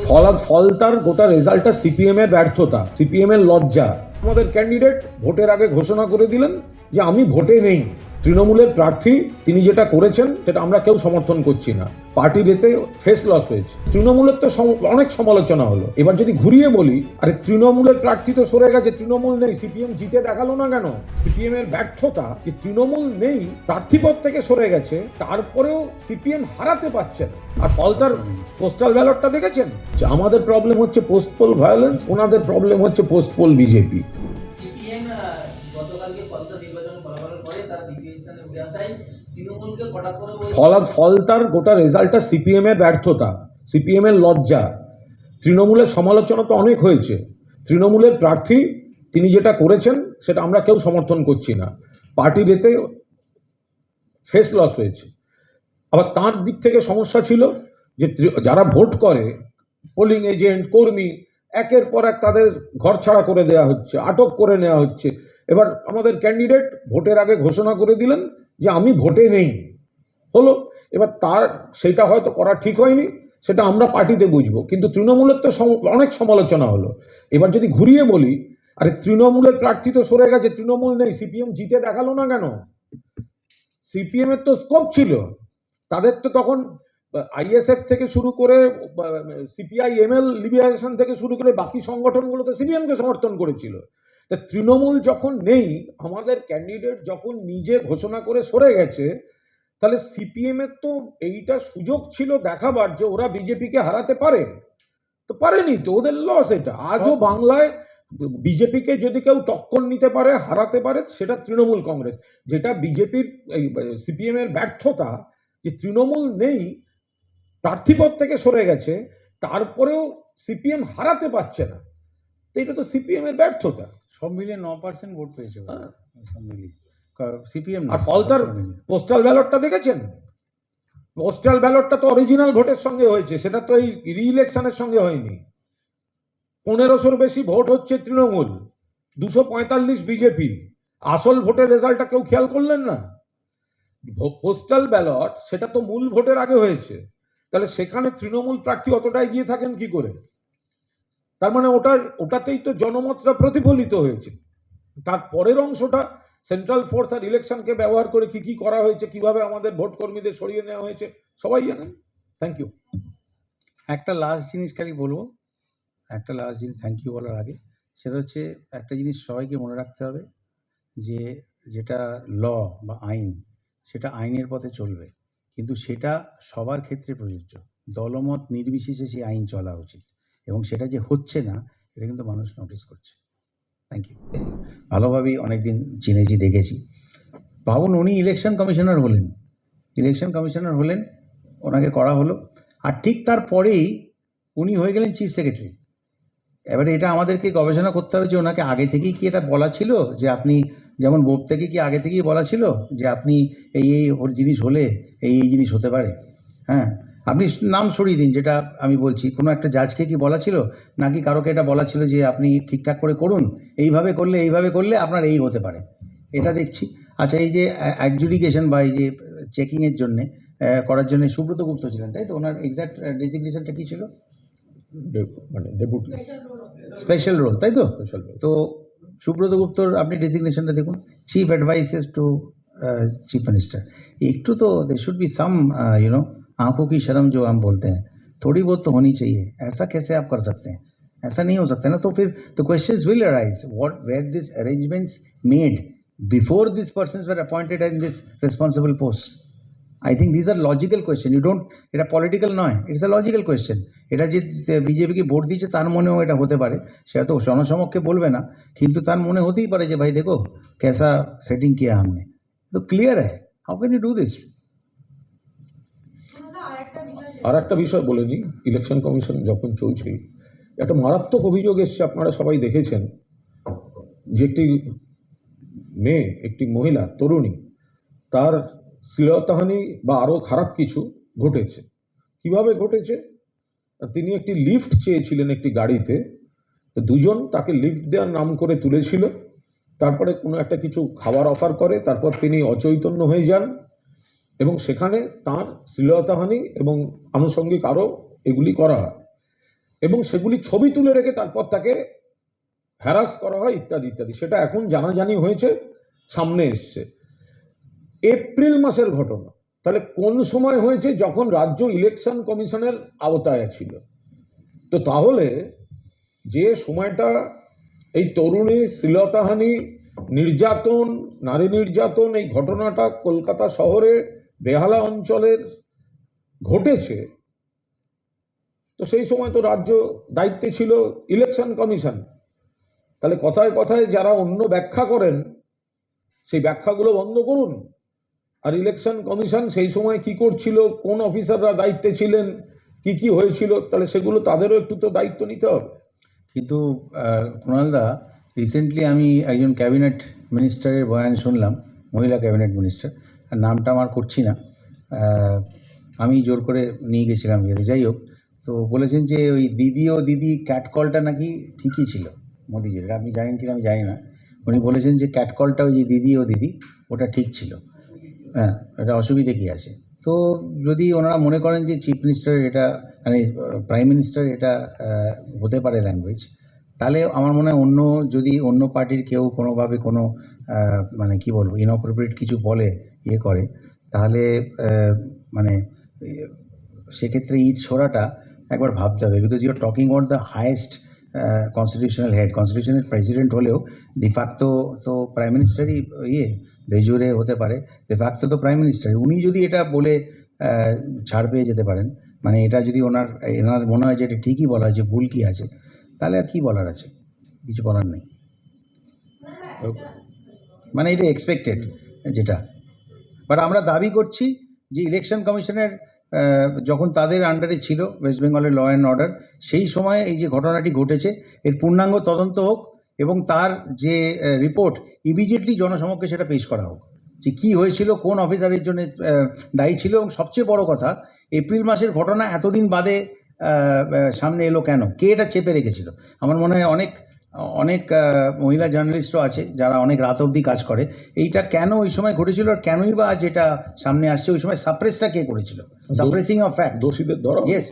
ফলতার গোটা রেজাল্টটা সিপিএম এর ব্যর্থতা, সিপিএম এর লজ্জা। আমাদের ক্যান্ডিডেট ভোটের আগে ঘোষণা করে দিলেন যে আমি ভোটে নেই। তৃণমূলের প্রার্থী তিনি যেটা করেছেন সেটা আমরা কেউ সমর্থন করছি না। পার্টির এতে ফেস লস হয়েছে। তৃণমূলের তো অনেক সমালোচনা হলো। এবার যদি ঘুরিয়ে বলি, আরে তৃণমূলের প্রার্থী তো সরে গেছে, তৃণমূল নেই, সিপিএম জিতে দেখালো না কেন? সিপিএম এর ব্যর্থতা যে তৃণমূল নেই, প্রার্থীপদ থেকে সরে গেছে, তারপরেও সিপিএম হারাতে পারছে না। আর ফলতার পোস্টাল ব্যালটটা দেখেছেন? যে আমাদের প্রবলেম হচ্ছে পোস্ট পোল ভায়োলেন্স, ওনাদের প্রবলেম হচ্ছে পোস্ট পোল বিজেপি। সিপিএম গতকালকে ফলতা নির্বাচন ফলাফলের পরে তারা দ্বিতীয় স্থানে উঠে আসায় তৃণমূলকে কটাক্ষ করে ফলতার গোটা রেজাল্টটা সিপিএম এর ব্যর্থতা, সিপিএম এর লজ্জা। তৃণমূলের সমালোচনা তো অনেক হয়েছে। তৃণমূলের প্রার্থী তিনি যেটা করেছেন সেটা আমরা কেউ সমর্থন করছি না। পার্টির এতে ফেস লস হয়েছে। আবার তার দিক থেকে সমস্যা ছিল যে যারা ভোট করে, পোলিং এজেন্ট, কর্মী, একের পর এক তাদের ঘর ছাড়া করে দেওয়া হচ্ছে, আটক করে নেওয়া হচ্ছে। এবার আমাদের ক্যান্ডিডেট ভোটের আগে ঘোষণা করে দিলেন যে আমি ভোটে নেই। হলো, এবার তার সেটা হয়তো করা ঠিক হয়নি, সেটা আমরা পার্টিতে বুঝবো, কিন্তু তৃণমূলের তো অনেক সমালোচনা হলো। এবার যদি ঘুরিয়ে বলি, আরে তৃণমূলের প্রার্থী তো সরে গেছে, তৃণমূল নেই, সিপিএম জিতে দেখালো না কেন? সিপিএম এর তো স্কোপ ছিল, তাদের তো তখন আইএসএফ থেকে শুরু করে সিপিআই এমএল লিবারেশন থেকে শুরু করে বাকি সংগঠনগুলো তো সিপিএমকে সমর্থন করেছিল। তা তৃণমূল যখন নেই, আমাদের ক্যান্ডিডেট যখন নিজে ঘোষণা করে সরে গেছে, তাহলে সিপিএম এর তো এইটা সুযোগ ছিল দেখাবার যে ওরা বিজেপিকে হারাতে পারে। তো পারেনি, তো ওদের লস। এটা আজও বাংলায় বিজেপিকে যদি কেউ টক্কর নিতে পারে, হারাতে পারে, সেটা তৃণমূল কংগ্রেস। যেটা বিজেপির সিপিএম এর ব্যর্থতা যে তৃণমূল নেই, প্রার্থীপদ থেকে সরে গেছে, তারপরেও সিপিএম হারাতে পারছে না। এটা তো সিপিএম এর ব্যর্থতা। সব মিলিয়ে 9% ভোট পেয়েছে ওরা, সব মিলিয়ে সিপিএম। আর ফলতার পোস্টাল ব্যালটটা দেখেছেন? পোস্টাল ব্যালটটা তো অরিজিনাল ভোটের সঙ্গে হয়েছে, সেটা তো এই রি-ইলেকশনের সঙ্গে হয়নি। 1500-র বেশি ভোট হচ্ছে তৃণমূল, 245 বিজেপি। আসল ভোটের রেজাল্টটা কেউ খেয়াল করলেন না। পোস্টাল ব্যালট সেটা তো মূল ভোটের আগে হয়েছে, তাহলে সেখানে তৃণমূল প্রার্থী অতটা এগিয়ে থাকেন কি করে? তার মানে ওটাতেই তো জনমতটা প্রতিফলিত হয়েছে। তার পরের অংশটা সেন্ট্রাল ফোর্স আর ইলেকশনকে ব্যবহার করে কি কি করা হয়েছে, কিভাবে আমাদের ভোট কর্মীদের সরিয়ে নেওয়া হয়েছে, সবাই জানেন। Thank you. একটা লাস্ট জিনিস খালি বলবো, একটা লাস্ট জিনিস থ্যাংক ইউ বলার আগে, সেটা হচ্ছে একটা জিনিস সবাইকে মনে রাখতে হবে, যে যেটা ল বা আইন, সেটা আইনের পথে চলবে, কিন্তু সেটা সবার ক্ষেত্রে প্রযোজ্য। দলমত নির্বিশেষে সেই আইন চলা উচিত, এবং সেটা যে হচ্ছে না এটা কিন্তু মানুষ নোটিস করছে। Thank you. ভালোভাবেই অনেকদিন চিনেছি, দেখেছি। ভাবুন, উনি ইলেকশন কমিশনার হলেন, ওনাকে করা হলো, আর ঠিক তারপরেই উনি হয়ে গেলেন চিফ সেক্রেটারি। এবারে এটা আমাদেরকে গবেষণা করতে হবে যে ওনাকে আগে থেকেই কি এটা বলা ছিল, যে আপনি যেমন বোর্ড থেকে কি আগে থেকেই বলা ছিল যে আপনি এই জিনিস হলে এই জিনিস হতে পারে। হ্যাঁ, আপনি নাম সরিয়ে দিন, যেটা আমি বলছি, কোনো একটা জাজকে কি বলা ছিল, নাকি কারোকে এটা বলা ছিল যে আপনি ঠিকঠাক করে করুন, এইভাবে করলে আপনার এই হতে পারে, এটা দেখছি। আচ্ছা, এই যে অ্যাডজুডিকেশন বা এই যে চেকিংয়ের জন্যে করার জন্য সুব্রত গুপ্ত ছিলেন, তাই তো? ওনার এক্স্যাক্ট ডেজিগনেশনটা কী ছিল? মানে ডেপুটি স্পেশাল রোল, তাই তো? তো সুব্রত গুপ্তর আপনি ডেজিগনেশনটা দেখুন, chief advisor to chief minister. एक तो दे शुड बी सम आंखों की शर्म जो हम बोलते हैं, थोड़ी बहुत तो होनी चाहिए। ऐसा कैसे आप कर सकते हैं? ऐसा नहीं हो सकता ना। तो फिर the questions will arise, what were this arrangements made before this persons were appointed in this responsible post. I think these are logical question. You don't, এটা পলিটিক্যাল নয়, ইটস আ লজিক্যাল কোয়েশ্চেন। এটা যে বিজেপিকে vote দিচ্ছে তার মনেও এটা হতে পারে, সে তো জনসমক্ষে বলবে না, কিন্তু তার মনে হতেই পারে যে ভাই দেখো कैसा सेटिंग किया हमने, तो क्लियर है। How can you do this? আর একটা বিষয় বলে নিই, ইলেকশন কমিশন যখন চলছে, একটা মারাত্মক অভিযোগ এসছে, আপনারা সবাই দেখেছেন, যে একটি মহিলা তরুণী, তার শ্লীলতাহানি বা আরও খারাপ কিছু ঘটেছে। কিভাবে ঘটেছে? তিনি একটি লিফট চেয়েছিলেন একটি গাড়িতে, দুজন তাকে লিফট দেওয়ার নাম করে তুলেছিল, তারপরে কোনো একটা কিছু খাবার অফার করে, তারপর তিনি অচৈতন্য হয়ে যান, এবং সেখানে তার শ্লীলতাহানি এবং আনুষঙ্গিক আরও এগুলি করা হয়। এবং সেগুলি ছবি তুলে রেখে তারপর তাকে হ্যারাস করা হয় ইত্যাদি ইত্যাদি। সেটা এখন জানাজানি হয়েছে, সামনে এসছে। এপ্রিল মাসের ঘটনা, তাহলে কোন সময় হয়েছে? যখন রাজ্য ইলেকশন কমিশনের আওতায় ছিল। তো তাহলে যে সময়টা এই তরুণী শ্লীলতাহানি, নির্যাতন, নারী নির্যাতন, এই ঘটনাটা কলকাতা শহরে বেহালা অঞ্চলের ঘটেছে, তো সেই সময় তো রাজ্য দায়িত্বে ছিল ইলেকশন কমিশন। তাহলে কথায় কথায় যারা অন্য ব্যাখ্যা করেন, সেই ব্যাখ্যাগুলো বন্ধ করুন। আর ইলেকশন কমিশন সেই সময় কি করছিল, কোন অফিসাররা দায়িত্বে ছিলেন, কি কি হয়েছিল, তাহলে সেগুলো তাদেরও একটু তো দায়িত্ব নিতে হবে। কিন্তু কুণালদা, রিসেন্টলি আমি একজন ক্যাবিনেট মিনিস্টারের বয়ান শুনলাম, মহিলা ক্যাবিনেট মিনিস্টার, আর নামটা আমার করছি না, আমি জোর করে নিয়ে গেছিলাম যেতে, যাই হোক। তো বলেছেন যে ওই দিদি ও দিদি ক্যাটকলটা নাকি ঠিকই ছিল মোদিজির। এটা আপনি জানেন কিনা আমি জানি না। উনি বলেছেন যে ক্যাটকলটা ওই যে দিদি ও দিদি, ওটা ঠিক ছিল। হ্যাঁ, এটা অসুবিধে কী আছে? তো যদি ওনারা মনে করেন যে চিফ মিনিস্টার এটা, মানে প্রাইম মিনিস্টার এটা হতে পারে ল্যাঙ্গুয়েজ, তাহলে আমার মনে হয় যদি অন্য পার্টির কেউ কোনোভাবে কোনো মানে কি বলবো, ইনঅ্যাপ্রোপ্রিয়েট কিছু বলে, ইয়ে করে, তাহলে মানে সেক্ষেত্রে ইট ছোড়াটা একবার ভাবতে হবে। Because you are talking on the highest constitutional head, কনস্টিটিউশনের প্রেসিডেন্ট হলেও ডিফ্যাক্টো তো প্রাইম মিনিস্টারই, দেজুরে হতে পারে, ডিফ্যাক্টো তো প্রাইম মিনিস্টার। উনি যদি এটা বলে ছাড় পেয়ে যেতে পারেন, মানে এটা যদি এনার মনে হয় যে এটা ঠিকই বলা হয়েছে, ভুল কী আছে, তাহলে আর কী বলার আছে? কিছু বলার নেই। মানে এটা এক্সপেক্টেড যেটা। বাট আমরা দাবি করছি যে ইলেকশন কমিশনের যখন তাদের আন্ডারে ছিল ওয়েস্ট বেঙ্গলের ল অ্যান্ড অর্ডার, সেই সময় এই যে ঘটনাটি ঘটেছে এর পূর্ণাঙ্গ তদন্ত হোক এবং তার যে রিপোর্ট ইমিডিয়েটলি জনসমক্ষে সেটা পেশ করা হোক, যে কী হয়েছিল, কোন অফিসারের জন্য দায়ী ছিল, এবং সবচেয়ে বড় কথা, এপ্রিল মাসের ঘটনা এতদিন বাদে সামনে এলো কেন, কে এটা চেপে রেখেছিল? আমার মনে হয় অনেক অনেক মহিলা জার্নালিস্টও আছে যারা অনেক রাত অবধি কাজ করে। এইটা কেন ওই সময় ঘটেছিল আর কেনই বা আজ এটা সামনে আসছে? ওই সময় সাপ্রেসটা কে করেছিল? সাপ্রেসিং অফ ফ্যাক্ট, দোষীদের ধরা। ইয়েস।